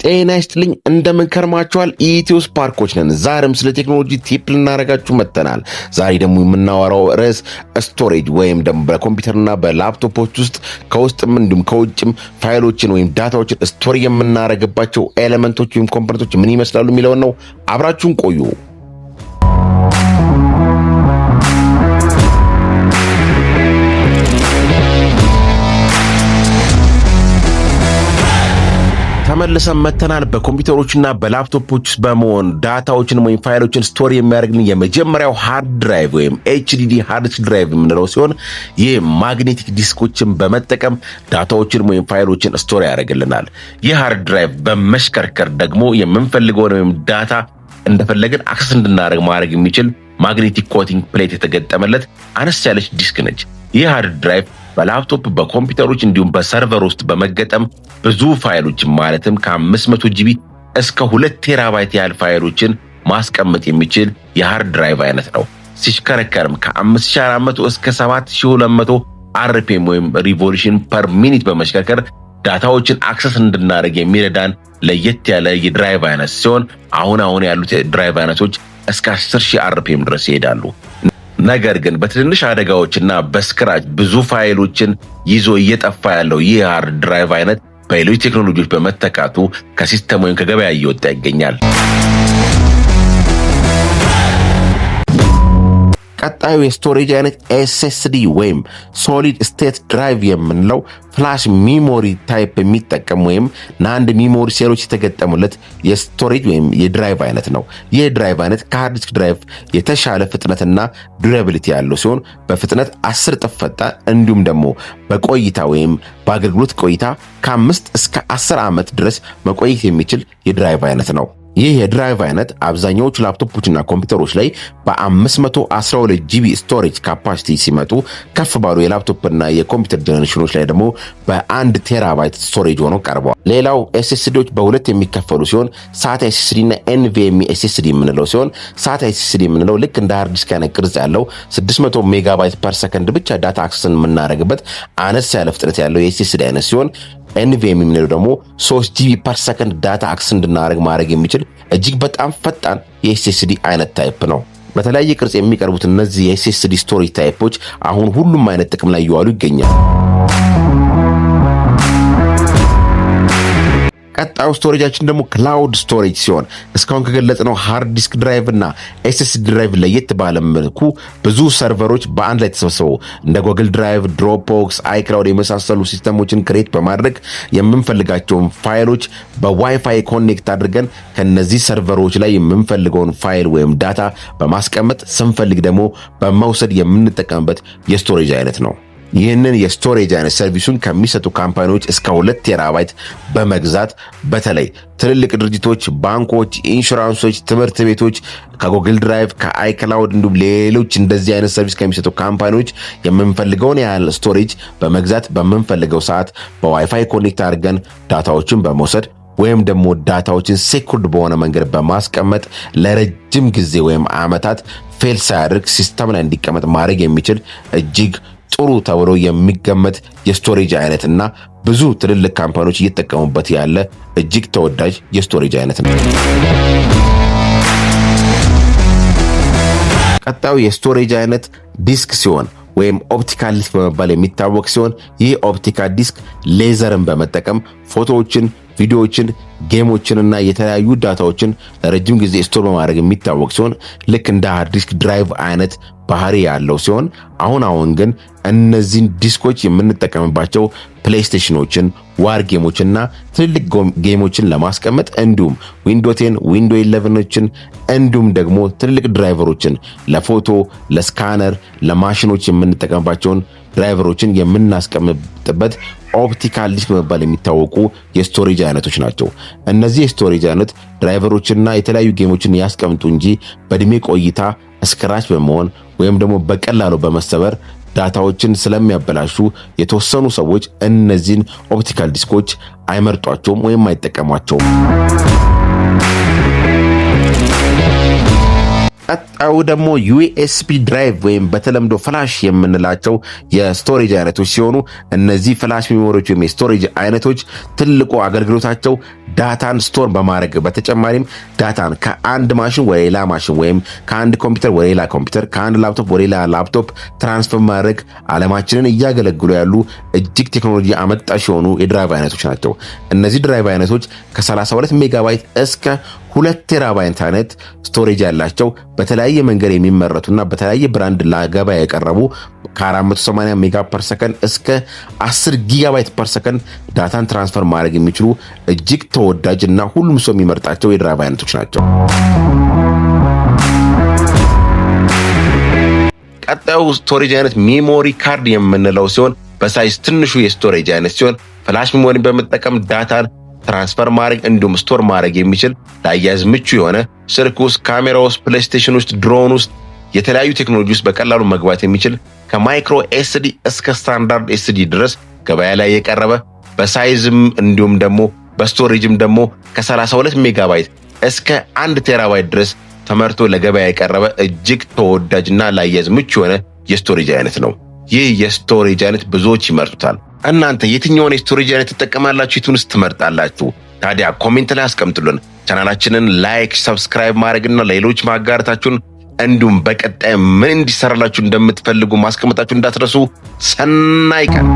ጤና ይስጥልኝ እንደምን ከርማችኋል? ኢትዮ ስፓርኮች ነን። ዛሬም ስለ ቴክኖሎጂ ቲፕ ልናደርጋችሁ መጥተናል። ዛሬ ደግሞ የምናወራው ርዕስ ስቶሬጅ ወይም ደግሞ በኮምፒውተርና በላፕቶፖች ውስጥ ከውስጥም እንዲሁም ከውጭም ፋይሎችን ወይም ዳታዎችን ስቶር የምናደርግባቸው ኤሌመንቶች ወይም ኮምፖነንቶች ምን ይመስላሉ የሚለውን ነው። አብራችሁን ቆዩ። ተመልሰን መተናል። በኮምፒውተሮችና በላፕቶፖች ውስጥ በመሆን ዳታዎችን ወይም ፋይሎችን ስቶር የሚያደርግልን የመጀመሪያው ሃርድ ድራይቭ ወይም ኤችዲዲ ሃርድ ዲስክ ድራይቭ የምንለው ሲሆን ይህ ማግኔቲክ ዲስኮችን በመጠቀም ዳታዎችን ወይም ፋይሎችን ስቶር ያደርግልናል። ይህ ሃርድ ድራይቭ በመሽከርከር ደግሞ የምንፈልገውን ወይም ዳታ እንደፈለግን አክሰስ እንድናደርግ ማድረግ የሚችል ማግኔቲክ ኮቲንግ ፕሌት የተገጠመለት አነስ ያለች ዲስክ ነች። ይህ ሃርድ ድራይቭ በላፕቶፕ በኮምፒውተሮች እንዲሁም በሰርቨር ውስጥ በመገጠም ብዙ ፋይሎችን ማለትም ከ500 ጂቢ እስከ 2 ቴራባይት ያህል ፋይሎችን ማስቀመጥ የሚችል የሃርድ ድራይቭ አይነት ነው። ሲሽከረከርም ከ5400 እስከ 7200 አርፒኤም ወይም ሪቮሉሽን ፐር ሚኒት በመሽከርከር ዳታዎችን አክሰስ እንድናደርግ የሚረዳን ለየት ያለ የድራይቭ አይነት ሲሆን አሁን ያሉት የድራይቭ አይነቶች እስከ 10000 አርፒኤም ድረስ ይሄዳሉ። ነገር ግን በትንንሽ አደጋዎችና በስክራች ብዙ ፋይሎችን ይዞ እየጠፋ ያለው ይህ ሃርድ ድራይቭ አይነት በሌሎች ቴክኖሎጂዎች በመተካቱ ከሲስተም ወይም ከገበያ እየወጣ ይገኛል። ቀጣዩ የስቶሬጅ አይነት ኤስኤስዲ ወይም ሶሊድ ስቴት ድራይቭ የምንለው ፍላሽ ሚሞሪ ታይፕ የሚጠቀም ወይም ናንድ ሚሞሪ ሴሎች የተገጠሙለት የስቶሬጅ ወይም የድራይቭ አይነት ነው። ይህ ድራይቭ አይነት ከሃርድ ዲስክ ድራይቭ የተሻለ ፍጥነትና ዱራቢሊቲ ያለው ሲሆን በፍጥነት 10 እጥፍ ፈጣን እንዲሁም ደግሞ በቆይታ ወይም በአገልግሎት ቆይታ ከ5 እስከ 10 ዓመት ድረስ መቆየት የሚችል የድራይቭ አይነት ነው። ይህ የድራይቭ አይነት አብዛኛዎቹ ላፕቶፖችና ኮምፒውተሮች ላይ በ512 ጂቢ ስቶሬጅ ካፓሲቲ ሲመጡ ከፍ ባሉ የላፕቶፕና የኮምፒውተር ጀነሬሽኖች ላይ ደግሞ በ1 ቴራባይት ስቶሬጅ ሆነው ቀርበዋል። ሌላው ኤስኤስዲዎች በሁለት የሚከፈሉ ሲሆን ሳታ ኤስኤስዲ እና ኤንቪኤምኢ ኤስኤስዲ የምንለው ሲሆን ሳታ ኤስኤስዲ የምንለው ልክ እንደ ሃርድ ዲስክ አይነት ቅርጽ ያለው 600 ሜጋባይት ፐር ሰከንድ ብቻ ዳታ አክሰስን የምናደርግበት አነስ ያለ ፍጥነት ያለው የኤስኤስዲ አይነት ሲሆን ኤንቪኤምኢ የምንለው ደግሞ 3 ጂቢ ፐር ሰከንድ ዳታ አክሰስ እንድናደርግ ማድረግ የሚችል እጅግ በጣም ፈጣን የኤስኤስዲ አይነት ታይፕ ነው። በተለያየ ቅርጽ የሚቀርቡት እነዚህ የኤስኤስዲ ስቶሬጅ ታይፖች አሁን ሁሉም አይነት ጥቅም ላይ እየዋሉ ይገኛል። ቀጣዩ ስቶሬጃችን ደግሞ ክላውድ ስቶሬጅ ሲሆን እስካሁን ከገለጽነው ሃርድ ዲስክ ድራይቭ እና ኤስኤስዲ ድራይቭ ለየት ባለ መልኩ ብዙ ሰርቨሮች በአንድ ላይ ተሰብስበው እንደ ጎግል ድራይቭ፣ ድሮፕቦክስ፣ አይክላውድ የመሳሰሉ ሲስተሞችን ክሬት በማድረግ የምንፈልጋቸውን ፋይሎች በዋይፋይ ኮኔክት አድርገን ከነዚህ ሰርቨሮች ላይ የምንፈልገውን ፋይል ወይም ዳታ በማስቀመጥ ስንፈልግ ደግሞ በመውሰድ የምንጠቀምበት የስቶሬጅ አይነት ነው። ይህንን የስቶሬጅ አይነት ሰርቪሱን ከሚሰጡ ካምፓኒዎች እስከ 2 ቴራባይት በመግዛት በተለይ ትልልቅ ድርጅቶች፣ ባንኮች፣ ኢንሹራንሶች፣ ትምህርት ቤቶች ከጉግል ድራይቭ ከአይክላውድ እንዲሁም ሌሎች እንደዚህ አይነት ሰርቪስ ከሚሰጡ ካምፓኒዎች የምንፈልገውን ያህል ስቶሬጅ በመግዛት በምንፈልገው ሰዓት በዋይፋይ ኮኔክት አድርገን ዳታዎችን በመውሰድ ወይም ደግሞ ዳታዎችን ሴኩርድ በሆነ መንገድ በማስቀመጥ ለረጅም ጊዜ ወይም ዓመታት ፌል ሳያደርግ ሲስተም ላይ እንዲቀመጥ ማድረግ የሚችል እጅግ ጥሩ ተብሎ የሚገመት የስቶሬጅ አይነትና ብዙ ትልልቅ ካምፓኒዎች እየተጠቀሙበት ያለ እጅግ ተወዳጅ የስቶሬጅ አይነት ነው። ቀጣዩ የስቶሬጅ አይነት ዲስክ ሲሆን ወይም ኦፕቲካል ዲስክ በመባል የሚታወቅ ሲሆን ይህ ኦፕቲካል ዲስክ ሌዘርን በመጠቀም ፎቶዎችን፣ ቪዲዮዎችን፣ ጌሞችንና የተለያዩ ዳታዎችን ለረጅም ጊዜ ስቶር በማድረግ የሚታወቅ ሲሆን ልክ እንደ ሃርድ ዲስክ ድራይቭ አይነት ባህሪ ያለው ሲሆን አሁን ግን እነዚህን ዲስኮች የምንጠቀምባቸው ፕሌይስቴሽኖችን፣ ዋር ጌሞችና ትልልቅ ጌሞችን ለማስቀመጥ እንዲሁም ዊንዶ 10 ዊንዶ 11ችን እንዲሁም ደግሞ ትልልቅ ድራይቨሮችን ለፎቶ፣ ለስካነር፣ ለማሽኖች የምንጠቀምባቸውን ድራይቨሮችን የምናስቀምጥበት ኦፕቲካል ዲስክ በመባል የሚታወቁ የስቶሬጅ አይነቶች ናቸው። እነዚህ የስቶሬጅ አይነት ድራይቨሮችና የተለያዩ ጌሞችን ያስቀምጡ እንጂ በእድሜ ቆይታ ስክራች በመሆን ወይም ደግሞ በቀላሉ በመሰበር ዳታዎችን ስለሚያበላሹ የተወሰኑ ሰዎች እነዚህን ኦፕቲካል ዲስኮች አይመርጧቸውም ወይም አይጠቀሟቸውም። ቀጣዩ ደግሞ ዩኤስቢ ድራይቭ ወይም በተለምዶ ፍላሽ የምንላቸው የስቶሬጅ አይነቶች ሲሆኑ እነዚህ ፍላሽ ሜሞሪዎች ወይም የስቶሬጅ አይነቶች ትልቁ አገልግሎታቸው ዳታን ስቶር በማድረግ በተጨማሪም ዳታን ከአንድ ማሽን ወደ ሌላ ማሽን ወይም ከአንድ ኮምፒውተር ወደ ሌላ ኮምፒውተር ከአንድ ላፕቶፕ ወደ ሌላ ላፕቶፕ ትራንስፈር ማድረግ ዓለማችንን እያገለግሉ ያሉ እጅግ ቴክኖሎጂ አመጣሽ የሆኑ የድራይቭ አይነቶች ናቸው። እነዚህ ድራይቭ አይነቶች ከ32 ሜጋባይት እስከ 2 ቴራባይት አይነት ስቶሬጅ ያላቸው በተለያየ መንገድ የሚመረቱና በተለያየ ብራንድ ለገበያ የቀረቡ ከ480 ሜጋ ፐር ሰከንድ እስከ 10 ጊጋባይት ፐር ሰከንድ ዳታን ትራንስፈር ማድረግ የሚችሉ እጅግ ተወዳጅ እና ሁሉም ሰው የሚመርጣቸው የድራይቭ አይነቶች ናቸው። ቀጣዩ ስቶሬጅ አይነት ሜሞሪ ካርድ የምንለው ሲሆን በሳይዝ ትንሹ የስቶሬጅ አይነት ሲሆን ፍላሽ ሜሞሪን በመጠቀም ዳታን ትራንስፈር ማድረግ እንዲሁም ስቶር ማድረግ የሚችል ለአያያዝ ምቹ የሆነ ስልክ ውስጥ፣ ካሜራ ውስጥ፣ ፕሌይስቴሽን ውስጥ፣ ድሮን ውስጥ የተለያዩ ቴክኖሎጂ ውስጥ በቀላሉ መግባት የሚችል ከማይክሮ ኤስዲ እስከ ስታንዳርድ ኤስዲ ድረስ ገበያ ላይ የቀረበ በሳይዝም እንዲሁም ደግሞ በስቶሬጅም ደግሞ ከ32 ሜጋባይት እስከ 1 ቴራባይት ድረስ ተመርቶ ለገበያ የቀረበ እጅግ ተወዳጅና ለአያያዝ ምቹ የሆነ የስቶሬጅ አይነት ነው። ይህ የስቶሬጅ አይነት ብዙዎች ይመርጡታል። እናንተ የትኛውን የስቶሬጅ አይነት ትጠቀማላችሁ? የቱንስ ትመርጣላችሁ? ታዲያ ኮሜንት ላይ አስቀምጡልን። ቻናላችንን ላይክ፣ ሰብስክራይብ ማድረግና ለሌሎች ማጋራታችሁን እንዲሁም በቀጣይ ምን እንዲሰራላችሁ እንደምትፈልጉ ማስቀመጣችሁ እንዳትረሱ። ሰናይ ቀን